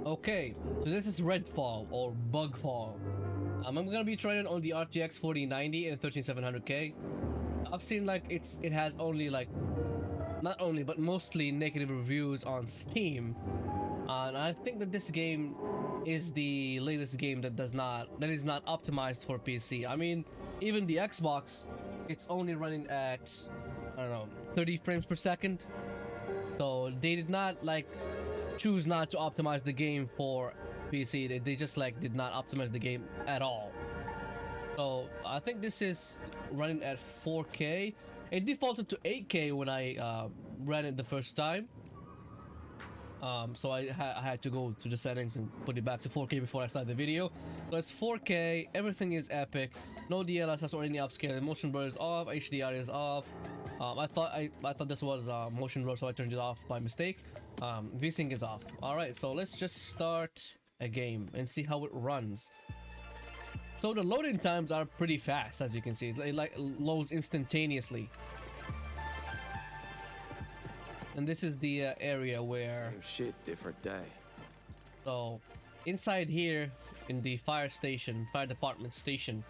Okay, so this is RedFall or Bugfall. I'm gonna be trying it on the RTX 4090 and 13700K. I've seen like it has only like, not only but mostly negative reviews on Steam, and I think that this game is the latest game that is not optimized for PC. I mean, even the Xbox, it's only running at, I don't know, 30 frames per second. So they did not like choose not to optimize the game for PC. They just like did not optimize the game at all. So I think this is running at 4K. It defaulted to 8K when I ran it the first time. So I had to go to the settings and put it back to 4K before I start the video. So it's 4K. Everything is epic. No DLSS or any upscaling. Motion blur is off. HDR is off. I thought this was motion blur, so I turned it off by mistake. VSync is off. All right, so let's just start a game and see how it runs. So the loading times are pretty fast, as you can see. It like loads instantaneously. And this is the area where... Same shit, different day. So, inside here, in the fire department station,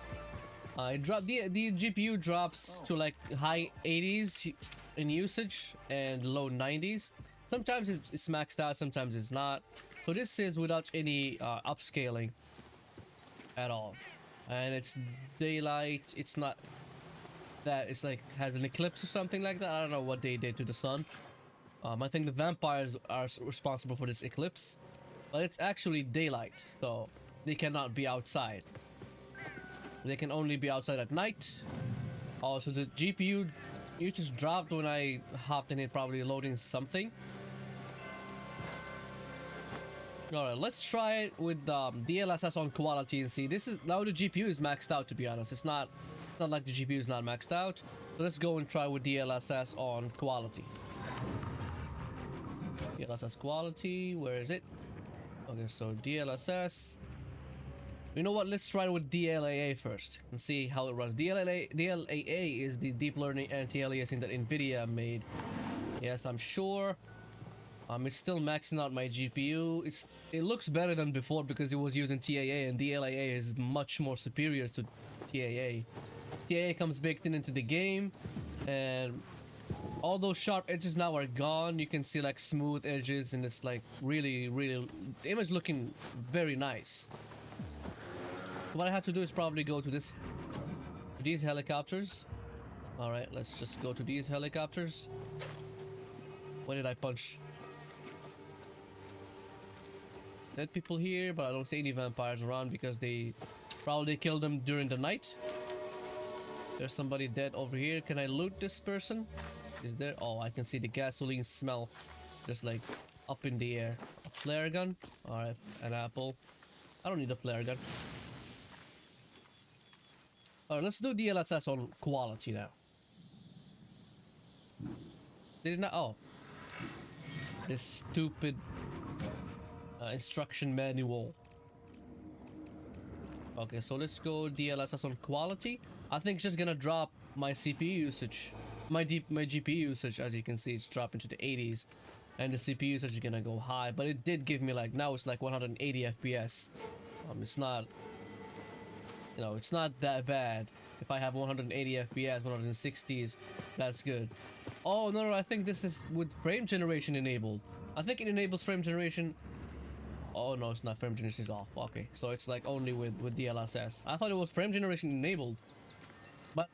the GPU drops to like high 80s in usage and low 90s. Sometimes it's maxed out, sometimes it's not. So this is without any upscaling at all. And it's daylight. It's not that it's like has an eclipse or something like that. I don't know what they did to the sun. I think the vampires are responsible for this eclipse, but it's actually daylight, so they cannot be outside. They can only be outside at night. Also, the GPU just dropped when I hopped in it, probably loading something. Alright, let's try it with DLSS on quality and see. This is now the GPU is maxed out, to be honest. It's not like the GPU is not maxed out. So let's go and try with DLSS on quality. DLSS quality, where is it? Okay, so DLSS. You know what? Let's try it with DLAA first and see how it runs. DLAA is the deep learning anti-aliasing that NVIDIA made. Yes, I'm sure. It's still maxing out my GPU. It looks better than before because it was using TAA, and DLAA is much more superior to TAA. TAA comes baked into the game, and all those sharp edges now are gone. You can see like smooth edges, and it's like really, the image looking very nice. What I have to do is probably go to these helicopters. All right, let's just go to these helicopters. Where did I punch? Dead people here, but I don't see any vampires around because they probably killed them during the night. There's somebody dead over here. Can I loot this person? Is there? Oh, I can see the gasoline smell just like up in the air. A flare gun. All right, an apple. I don't need a flare gun. All right, let's do DLSS on quality now. Did it not? Oh, this stupid instruction manual. Okay, so let's go DLSS on quality. I think it's just gonna drop my CPU usage, my GPU usage. As you can see, it's dropping to the 80s, and the CPU usage is gonna go high. But it did give me like, now it's like 180 FPS. It's not, you know, it's not that bad. If I have 180 FPS, 160s, that's good. Oh no, I think this is with frame generation enabled. I think it enables frame generation. Oh no, it's not. Frame generation is off. Okay, so it's like only with DLSS. I thought it was frame generation enabled, but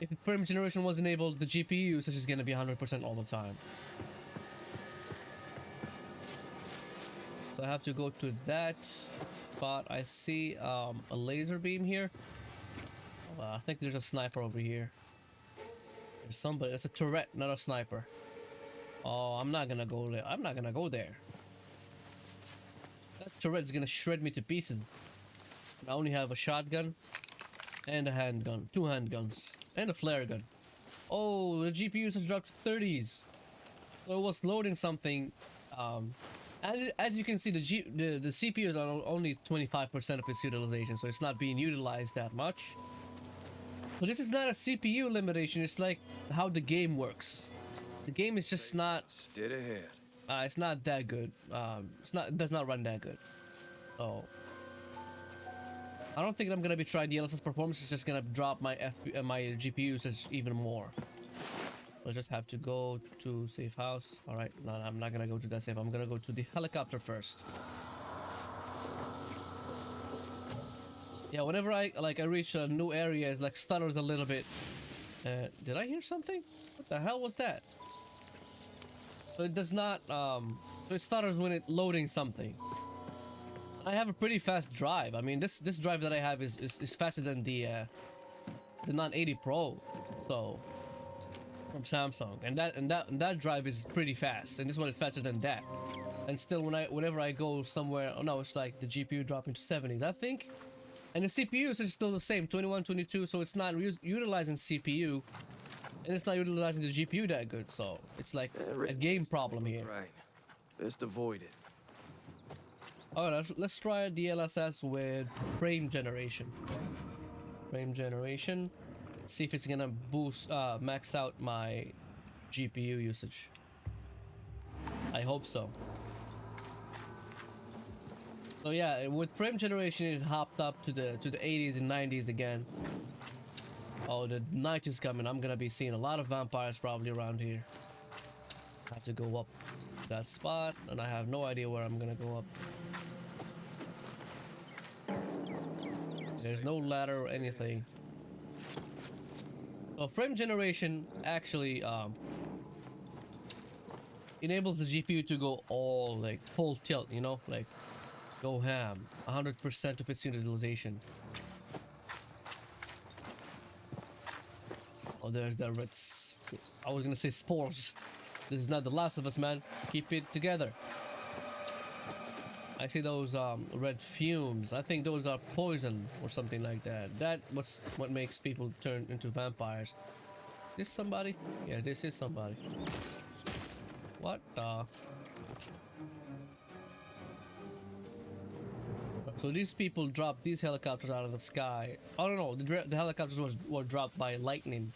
if frame generation was enabled, the GPU usage is gonna be 100% all the time. So I have to go to that spot. I see a laser beam here. I think there's a sniper over here. There's somebody. It's a turret, not a sniper. Oh, I'm not gonna go there. I'm not gonna go there. That turret's gonna shred me to pieces. I only have a shotgun and a handgun, 2 handguns, and a flare gun. Oh, the GPU has dropped to 30s. So it was loading something. And as you can see, the CPU is on only 25% of its utilization, so it's not being utilized that much. So this is not a CPU limitation. It's like how the game works. The game is just not. Steady ahead. It's not that good. It does not run that good. So I don't think I'm gonna be trying DLSS performance. It's just gonna drop my my GPU usage even more. I'll just have to go to safe house. All right, no, I'm not gonna go to that safe. I'm gonna go to the helicopter first. Yeah, whenever I reach a new area, it like stutters a little bit. Did I hear something? What the hell was that? So it does not so it stutters when it loading something. I have a pretty fast drive. I mean, this drive that I have is faster than the 980 Pro, so from Samsung, and that drive is pretty fast, and this one is faster than that. And still, whenever I go somewhere, oh no, it's like the GPU dropping to 70s, I think, and the CPU is still the same, 21, 22. So it's not utilizing CPU, and it's not utilizing the GPU that good. So it's like a game problem here. Right, best avoid it. All right, let's try DLSS with frame generation. Frame generation. See if it's gonna boost, max out my GPU usage. I hope so. So yeah, with frame generation, it hopped up to the 80s and 90s again. Oh, the night is coming. I'm gonna be seeing a lot of vampires probably around here. I have to go up that spot, and I have no idea where I'm gonna go up. There's no ladder or anything. So frame generation actually enables the GPU to go all like full tilt, you know, like go ham, 100% of its utilization. Oh, there's the red. I was gonna say spores. This is not The Last of Us, man. Keep it together. I see those red fumes. I think those are poison or something like that. That's what makes people turn into vampires. This somebody? Yeah, this is somebody. What the? So these people dropped these helicopters out of the sky. I don't know. The helicopters were dropped by lightning.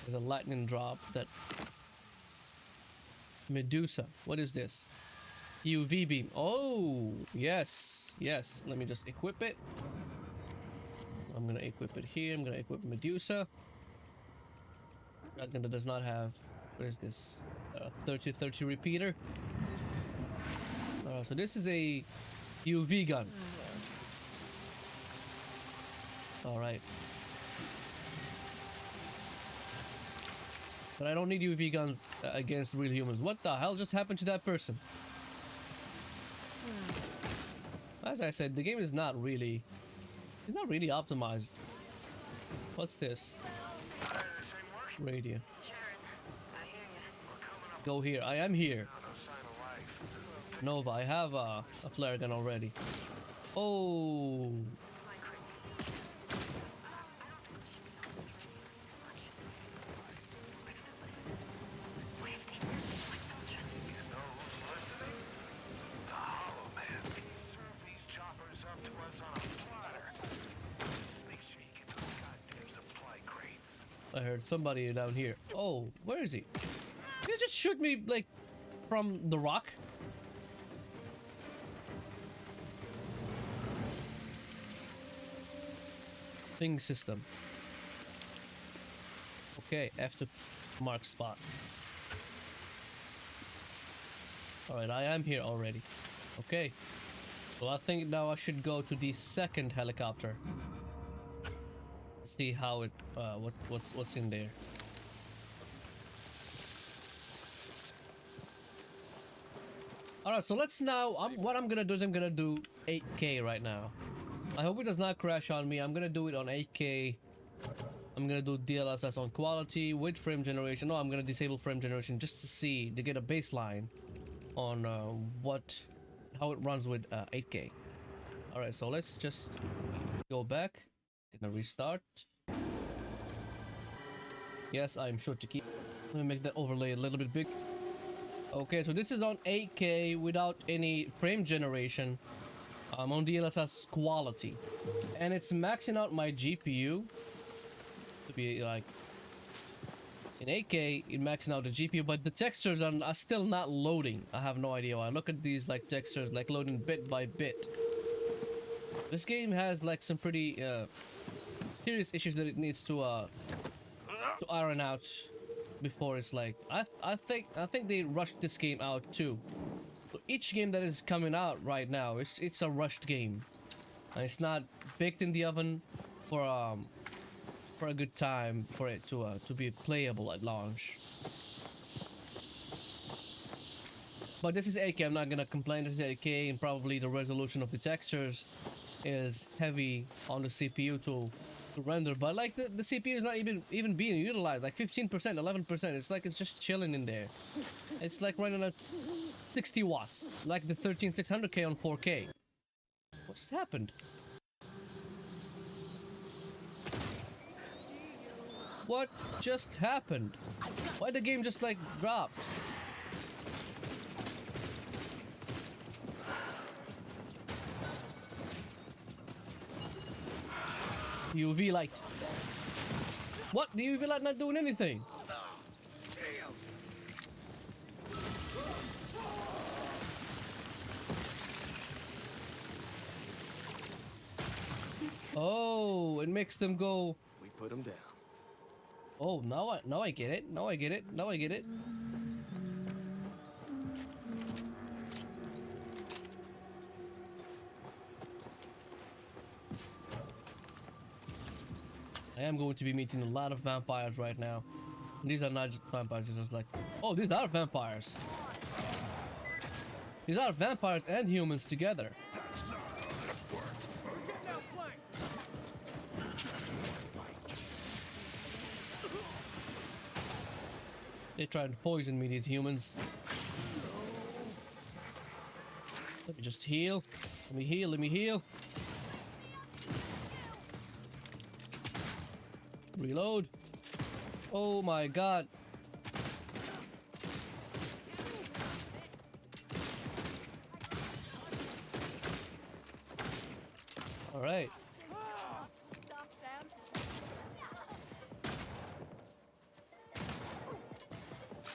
There's a lightning drop that. Medusa. What is this? UV beam. Oh, yes. Yes. Let me just equip it. I'm gonna equip it here. I'm gonna equip Medusa. Shotgun that does not have. What is this? 30 repeater. So this is a UV gun. All right. But I don't need UV guns against real humans. What the hell just happened to that person? As I said, the game is not really optimized. What's this? Radio. Go here. I am here. Nova, I have a flare gun already. Oh. I heard somebody down here. Oh, where is he? Did he just shoot me like from the rock? Thing system. Okay, F to mark spot. Alright, I am here already. Okay. So I think now I should go to the second helicopter. See how it what's in there. Alright, so let's now what I'm gonna do is I'm gonna do 8K right now. I hope it does not crash on me. I'm gonna do it on 8K. I'm gonna do DLSS on quality with frame generation. No, I'm gonna disable frame generation just to get a baseline on how it runs with 8K. Alright, so let's just go back. Gonna restart. Yes, I'm sure to keep. Let me make that overlay a little bit big. Okay, so this is on 8K without any frame generation. I'm on DLSS quality, and it's maxing out my GPU to be like In 8K, it maxing out the GPU, but the textures are still not loading. I have no idea why. Look at these like textures, like loading bit by bit. This game has like some pretty serious issues that it needs to iron out before it's like. I think they rushed this game out too. So each game that is coming out right now, it's a rushed game. And it's not baked in the oven for a good time for it to be playable at launch. But this is 8K. I'm not gonna complain. This is 8K, and probably the resolution of the textures is heavy on the CPU to render. But like the CPU is not even being utilized. Like 15%, 11%. It's like it's just chilling in there. It's like running at 60 watts, like the 13600K on 4K. What just happened? What just happened? Why the game just like dropped? UV light. What? The UV light not doing anything? Oh, it makes them go. We put them down. Oh, now I get it. Now I get it. Now I get it. I am going to be meeting a lot of vampires right now. These are not just vampires, it's just like, oh, these are vampires. These are vampires and humans together. They tried to poison me, these humans. Let me just heal. Let me heal, let me heal. Reload. Oh my god. All right.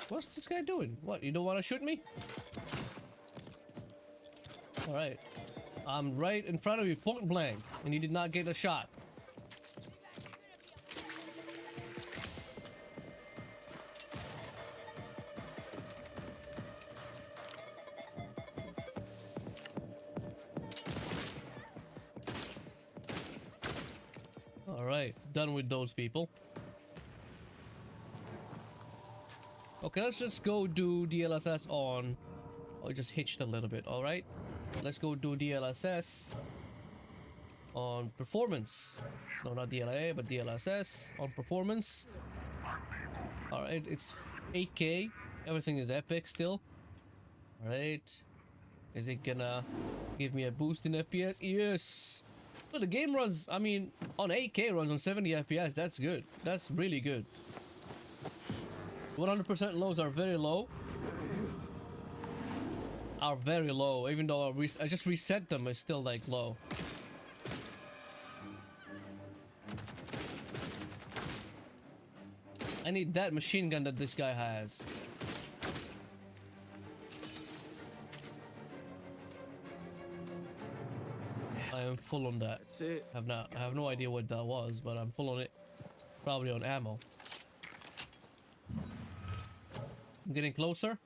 What's this guy doing? What, you don't want to shoot me? All right. I'm right in front of you, point blank, and you did not get a shot. Alright, done with those people. Okay, let's just go do DLSS on... Oh, it just hitched a little bit, alright. Let's go do DLSS on performance. No, not DLAA, but DLSS on performance. Alright, it's 8K. Everything is epic still. Alright. Is it gonna give me a boost in FPS? Yes! So the game runs, I mean, on 8K runs on 70 FPS. That's good. That's really good. 100% lows are very low. Are very low. Even though I just reset them, it's still like low. I need that machine gun that this guy has. I am full on that. That's it. I have no idea what that was, but I'm full on it. Probably on ammo. I'm getting closer.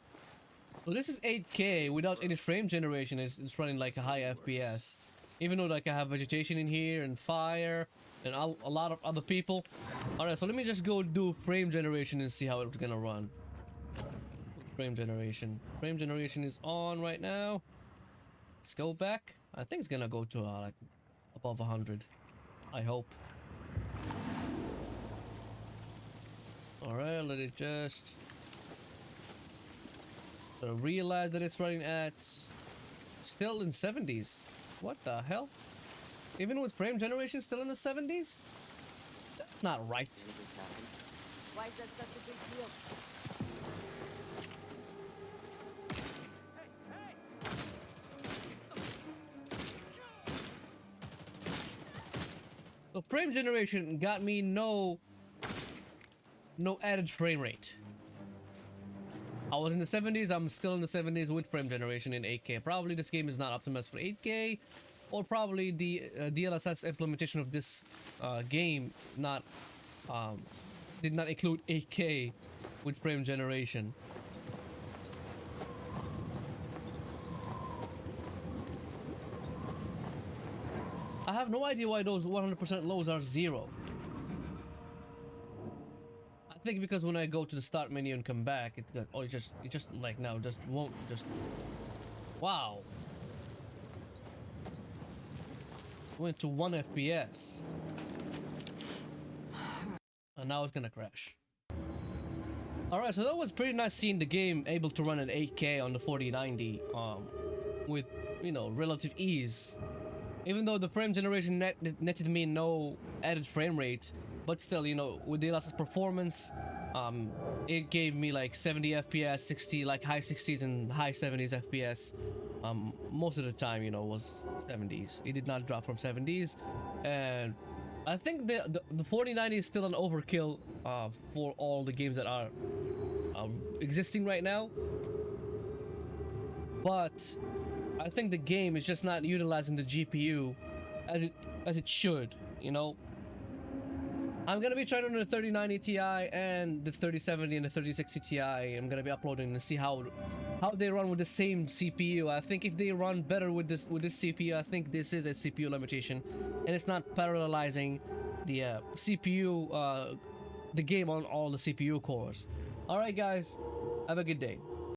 So this is 8K without any frame generation. It's running like a high FPS. Even though like I have vegetation in here and fire and a lot of other people. Alright, so let me just go do frame generation and see how it's gonna run. Frame generation. Frame generation is on right now. Let's go back. I think it's gonna go to like above 100. I hope. Alright, let it just realize that it's running at still in 70s. What the hell? Even with frame generation still in the 70s? That's not right. Why is that such a big deal? So frame generation got me no no added frame rate. I was in the 70s, I'm still in the 70s with frame generation in 8K. Probably this game is not optimized for 8K, or probably the DLSS implementation of this game did not include 8K with frame generation. I have no idea why those 100% lows are 0. I think because when I go to the start menu and come back, it just like now just won't just. Wow. Went to 1 FPS. And now it's gonna crash. Alright, so that was pretty nice seeing the game able to run at 8K on the 4090 with, you know, relative ease. Even though the frame generation netted me no added frame rate, but still, you know, with the DLSS performance, it gave me like 70 FPS, 60, like high 60s and high 70s FPS. Most of the time, you know, was 70s. It did not drop from 70s, and I think the 4090 is still an overkill for all the games that are existing right now. But I think the game is just not utilizing the GPU as it should, you know. I'm gonna be trying on the 3090 Ti and the 3070 and the 3060 Ti. I'm gonna be uploading to see how they run with the same CPU. I think if they run better with this CPU, I think this is a CPU limitation, and it's not parallelizing the CPU, the game on all the CPU cores. All right, guys, have a good day.